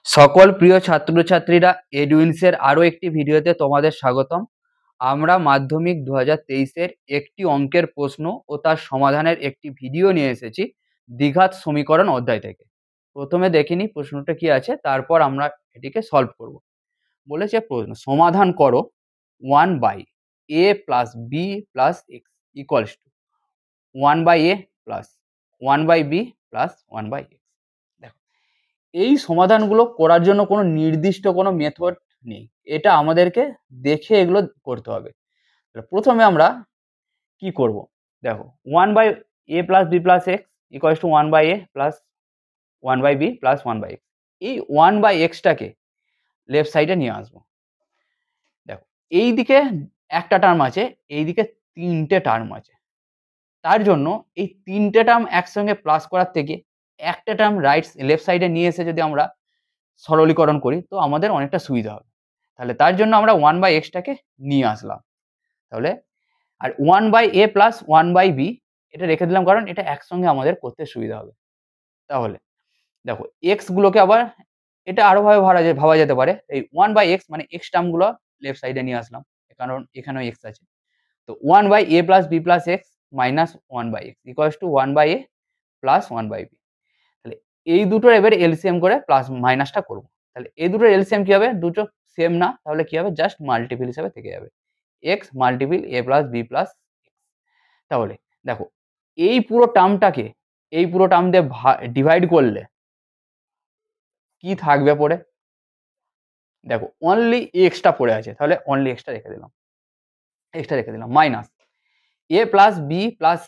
সকল প্রিয় ছাত্রছাত্রীরা এডুইন্সের আরও একটি ভিডিওতে তোমাদের স্বাগতম। আমরা মাধ্যমিক 2023-এর একটি অঙ্কের প্রশ্ন ও তার সমাধানের একটি ভিডিও নিয়ে এসেছি দ্বিঘাত সমীকরণ অধ্যায় থেকে। প্রথমে দেখে নিই প্রশ্নটা কি আছে, তারপর আমরা এটিকে সলভ করব। বলেছে প্রশ্ন সমাধান করো 1/a plus B plus x equals to 1/a plus 1/b plus 1/x। দেখো, এই সমাধানগুলো করার জন্য কোনো নির্দিষ্ট কোনো মেথড নেই, এটা আমাদেরকে দেখে এগুলো করতে হবে। প্রথমে আমরা কি করব, দেখো 1/a plus B plus x equals to 1/a plus 1/b plus 1/x। এই 1/x-টাকে লেফট সাইডে নিয়ে আসবো। দেখো, এই দিকে একটা টার্ম আছে, এই দিকে তিনটে টার্ম আছে। তার জন্য এই তিনটে টার্ম একসঙ্গে প্লাস করার থেকে একটা টার্ম লেফট সাইডে নিয়ে এসে যদি আমরা সরলীকরণ করি তো আমাদের অনেকটা সুবিধা হবে। তাহলে তার জন্য আমরা 1/x-টাকে নিয়ে আসলাম। তাহলে আর 1/a প্লাস 1/b এটা রেখে দিলাম, কারণ এটা একসঙ্গে আমাদের করতে সুবিধা হবে। তাহলে দেখো, এক্স গুলোকে আবার এটা আরো ভাবে ভাবা যেতে পারে। এই 1/x মানে এক্স টার্মগুলো লেফট সাইডে নিয়ে আসলাম, কারণ এখানেও এক্স আছে। তো 1/a plus b plus x minus 1/x equals to 1/a plus 1/b। তাহলে এই দুটোর এবার এলসিএম করে প্লাস মাইনাসটা করবো। তাহলে এই দুটোর এলসিএম কি হবে, দুটো সেম না, তাহলে কি হবে, জাস্ট মাল্টিপল হিসাবে থেকে যাবে, এক্স মাল্টিপল এ প্লাস বি প্লাস। তাহলে দেখো, এই পুরো টার্মটাকে এই পুরো টার্ম দিয়ে ডিভাইড করলে কি থাকবে পড়ে, দেখো অনলি এক্সটা পড়ে আছে, তাহলে অনলি এক্সটা রেখে দিলাম minus a plus B plus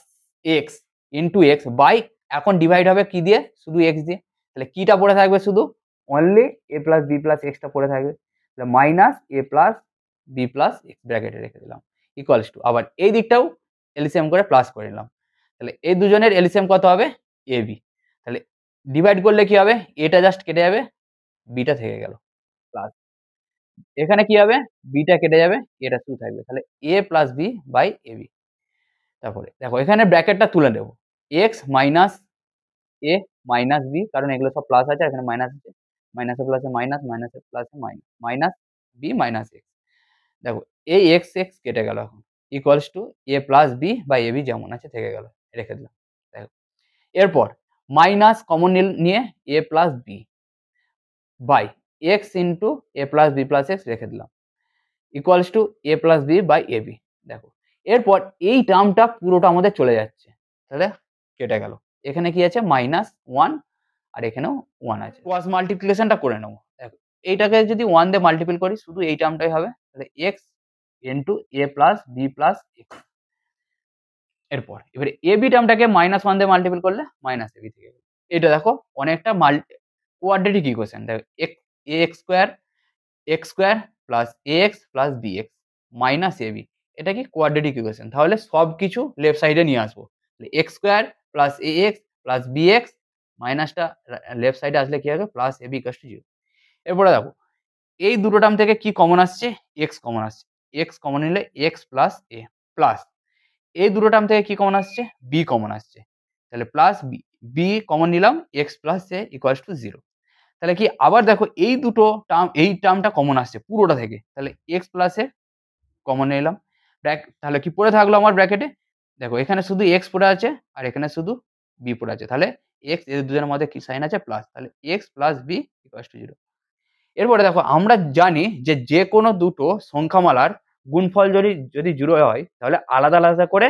x into x by, এখন ডিভাইড হবে কি দিয়ে, শুধু এক্স দিয়ে। তাহলে কিটা পড়ে থাকবে, শুধু only a plus B plus এক্সটা পড়ে থাকবে। তাহলে minus a plus B plus x ব্র্যাকেটে রেখে দিলাম ইকুয়ালস টু, আবার এই দিকটাও এলসিএম করে প্লাস করে নিলাম। তাহলে এই দুজনের এলসিএম কত হবে, এ বি। তাহলে ডিভাইড করলে কি হবে, এটা জাস্ট কেটে যাবে, বিটা থেকে গেল প্লাস, এখানে কি হবে, বিটা কেটে যাবে, এটা শুধু থাকবে। তাহলে A plus B by A B. তারপরে দেখো এখানে ব্র্যাকেটটা তুলে নেব, X minus A minus B, কারণ এগুলো সব প্লাস আছে, এখানে মাইনাস আছে, মাইনাসে প্লাসে মাইনাস, মাইনাসে প্লাসে minus, minus b minus x. দেখো এই এক্স এক্স কেটে গেল, এখন equals to A plus B by A b যেমন আছে থেকে গেল, রেখে দিলাম। দেখো এরপর মাইনাস কমন নিয়ে A plus B by X into A plus B plus X রেখে দিলাম equals to A plus B by A B. দেখো এরপর এই টার্মটা পুরোটা আমাদের চলে যাচ্ছে, তাহলে কেটে গেল। এখানে কি আছে, মাইনাস ওয়ান, আর এখানেও ওয়ান আছে। ক্রস মাল্টিপ্লিকেশনটা করে নেবো। দেখো এইটাকে যদি ওয়ান দিয়ে মাল্টিপল করি শুধু এই টার্মটাই হবে, তাহলে X into A plus B plus X. এরপর এবারে এ বি টার্মটাকে মাইনাস ওয়ান দিয়ে মাল্টিপল করলে মাইনাস এ বি থেকে গেল। এটা দেখো অনেকটা কোয়াড্রেটিক ইকুয়েশন। দেখো X square plus A x plus B X minus A B, এটা কি কোয়াড্রেটিক ইকুয়েশন। তাহলে সব কিছু লেফট সাইডে নিয়ে আসবো, এক্স স্কোয়ার প্লাস এ এক্স প্লাস বি এক্স মাইনাসটা লেফট সাইডে আসলে কি হবে, plus a b equals to 0। এরপরে দেখো এই দুটো টার্ম থেকে কি কমন আসছে, এক্স কমন আসছে, এক্স কমন নিলে এক্স প্লাস এ প্লাস এই দুটো টার্ম থেকে কি কমন আসছে, বি কমন আসছে, তাহলে প্লাস বি, বি কমন নিলাম, x plus A equals to 0। তাহলে কি আবার দেখো এই দুটো টার্ম, এই টার্মটা কমন আসছে পুরোটা থেকে, তাহলে এক্স প্লাস এ কমন নিলাম, তাহলে কি পড়ে থাকলো আমার ব্র্যাকেটে, দেখো এখানে শুধু এক্স পড়ে আছে আর এখানে শুধু বি পড়ে আছে, তাহলে এক্স এদের দুজনের মধ্যে কি সাইন আছে, প্লাস, তাহলে x plus b equals to 0। এরপরে দেখো আমরা জানি যে কোনো দুটো সংখ্যামালার গুণফল যদি 0 হয় তাহলে আলাদা আলাদা করে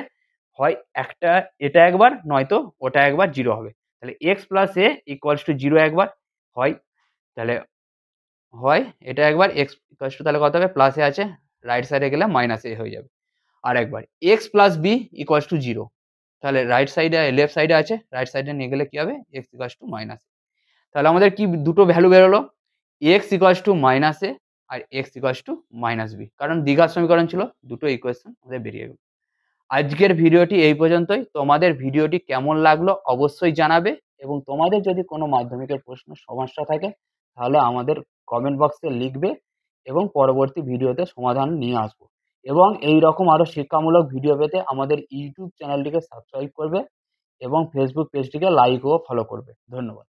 হয় একটা এটা একবার, নয়তো ওটা একবার 0 হবে। তাহলে x plus A equals to 0 একবার হয়, তাহলে হয় এটা একবার, এক্স ইকুয়ালস টু তাহলে কত হবে, প্লাস এ আছে, রাইট সাইডে গেলে মাইনাস এ হয়ে যাবে। আর একবার x plus b equals to 0, তাহলে রাইট সাইডে লেফট সাইডে আছে, রাইট সাইডে নিয়ে গেলে কি হবে, এক্স ইকুয়ালস টু মাইনাস। তাহলে আমাদের কি দুটো ভ্যালু বেরোলো, x equals to minus a আর x equals to minus B, কারণ দ্বিঘাত সমীকরণ ছিল, দুটো ইকুয়েশন আমাদের বেরিয়ে গেল। আজকের ভিডিওটি এই পর্যন্তই। তোমাদের ভিডিওটি কেমন লাগলো অবশ্যই জানাবে, এবং তোমাদের যদি কোনো মাধ্যমিকের প্রশ্ন সমস্যা থাকে তাহলে আমাদের কমেন্ট বক্সে লিখবে, এবং পরবর্তী ভিডিওতে সমাধান নিয়ে আসবো। এবং এই রকম আরো শিক্ষামূলক ভিডিও পেতে আমাদের ইউটিউব চ্যানেলটিকে সাবস্ক্রাইব করবে এবং ফেসবুক পেজটিকে লাইক ও ফলো করবে। ধন্যবাদ।